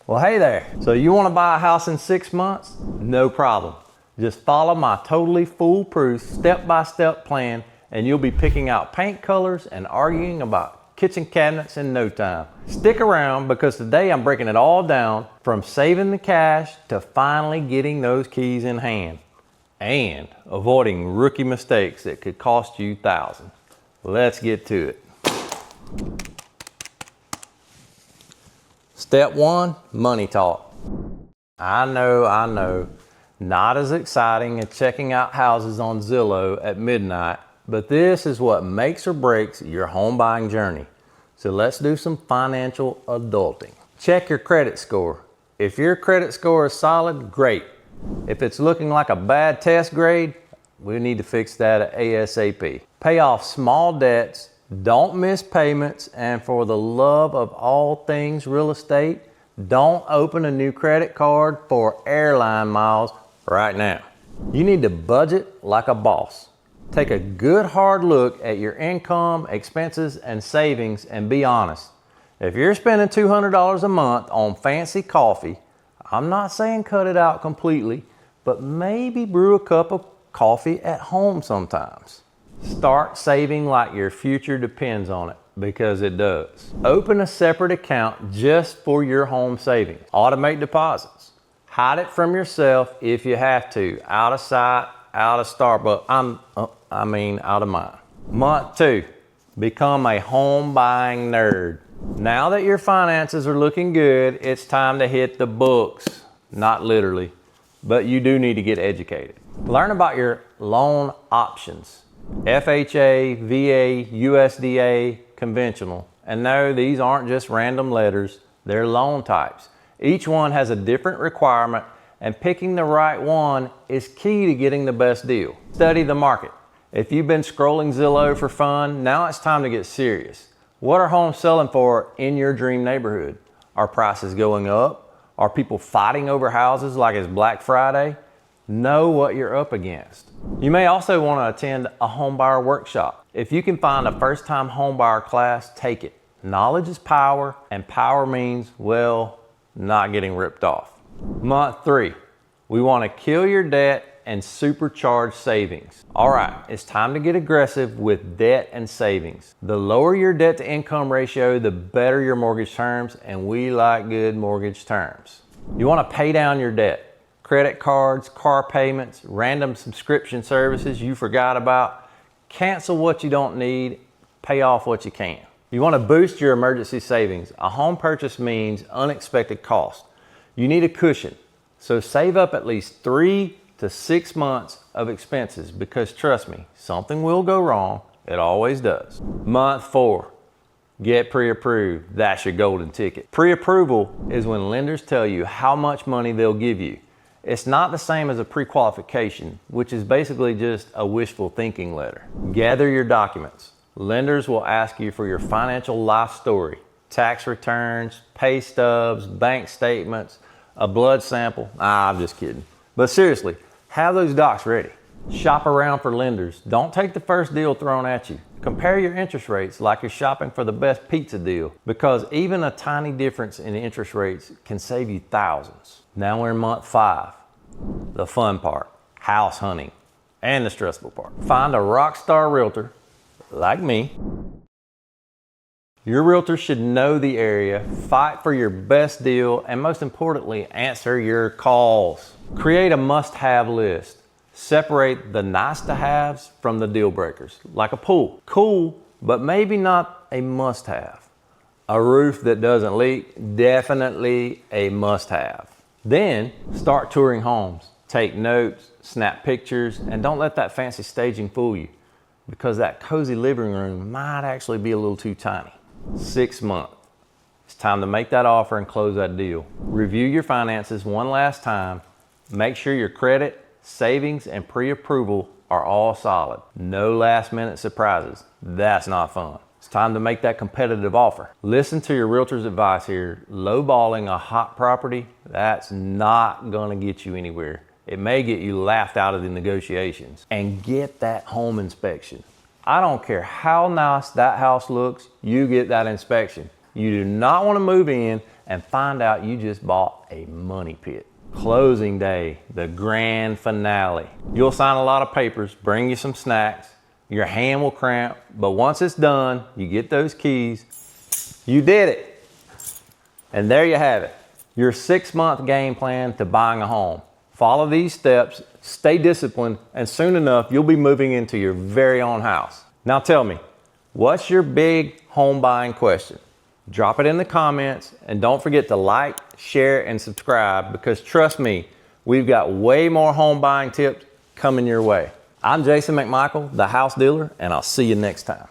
Well, hey there. So you want to buy a house in 6 months? No problem. Just follow my totally foolproof step-by-step plan and you'll be picking out paint colors and arguing about kitchen cabinets in no time. Stick around because today I'm breaking it all down from saving the cash to finally getting those keys in hand and avoiding rookie mistakes that could cost you thousands. Let's get to it. Step 1, money talk. I know, not as exciting as checking out houses on Zillow at midnight, but this is what makes or breaks your home buying journey. So let's do some financial adulting. Check your credit score. If your credit score is solid, great. If it's looking like a bad test grade, we need to fix that ASAP. Pay off small debts, don't miss payments, and for the love of all things real estate, don't open a new credit card for airline miles right now. You need to budget like a boss. Take a good hard look at your income, expenses, and savings and be honest. If you're spending $200 a month on fancy coffee, I'm not saying cut it out completely, but maybe brew a cup of coffee at home sometimes. Start saving like your future depends on it, because it does. Open a separate account just for your home savings. Automate deposits. Hide it from yourself if you have to. Out of sight, out of Starbucks. Out of mind. Month 2, become a home buying nerd. Now that your finances are looking good, it's time to hit the books. Not literally, but you do need to get educated. Learn about your loan options. FHA, VA, USDA, conventional. And no, these aren't just random letters, they're loan types. Each one has a different requirement, and picking the right one is key to getting the best deal. Study the market. If you've been scrolling Zillow for fun, now it's time to get serious. What are homes selling for in your dream neighborhood? Are prices going up? Are people fighting over houses like it's Black Friday? Know what you're up against. You may also want to attend a homebuyer workshop. If you can find a first-time homebuyer class, take it. Knowledge is power, and power means, well, not getting ripped off. Month 3, we want to kill your debt and supercharge savings. All right, it's time to get aggressive with debt and savings. The lower your debt to income ratio, the better your mortgage terms, and we like good mortgage terms. You want to pay down your debt. Credit cards, car payments, random subscription services you forgot about. Cancel what you don't need, pay off what you can. You want to boost your emergency savings. A home purchase means unexpected cost. You need a cushion, so save up at least 3 to 6 months of expenses because trust me, something will go wrong. It always does. Month 4, get pre-approved. That's your golden ticket. Pre-approval is when lenders tell you how much money they'll give you. It's not the same as a pre-qualification, which is basically just a wishful thinking letter. Gather your documents. Lenders will ask you for your financial life story, tax returns, pay stubs, bank statements, a blood sample. I'm just kidding. But seriously, have those docs ready. Shop around for lenders. Don't take the first deal thrown at you. Compare your interest rates like you're shopping for the best pizza deal, because even a tiny difference in interest rates can save you thousands. Now we're in month 5. The fun part, house hunting, and the stressful part. Find a rock star realtor like me. Your realtor should know the area, fight for your best deal, and most importantly, answer your calls. Create a must-have list. Separate the nice-to-haves from the deal breakers, like a pool. Cool, but maybe not a must-have. A roof that doesn't leak, definitely a must-have. Then start touring homes. Take notes, snap pictures, and don't let that fancy staging fool you, because that cozy living room might actually be a little too tiny. 6 months. It's time to make that offer and close that deal. Review your finances one last time. Make sure your credit, savings, and pre-approval are all solid. No last minute surprises. That's not fun. It's time to make that competitive offer. Listen to your realtor's advice here. Lowballing a hot property, that's not gonna get you anywhere. It may get you laughed out of the negotiations. And get that home inspection. I don't care how nice that house looks, you get that inspection. You do not want to move in and find out you just bought a money pit. Closing day, the grand finale. You'll sign a lot of papers, bring you some snacks, your hand will cramp, but once it's done, you get those keys, you did it. And there you have it, your 6-month game plan to buying a home. Follow these steps, stay disciplined, and soon enough, you'll be moving into your very own house. Now tell me, what's your big home buying question? Drop it in the comments, and don't forget to like, share, and subscribe, because trust me, we've got way more home buying tips coming your way. I'm Jason McMichael, the house dealer, and I'll see you next time.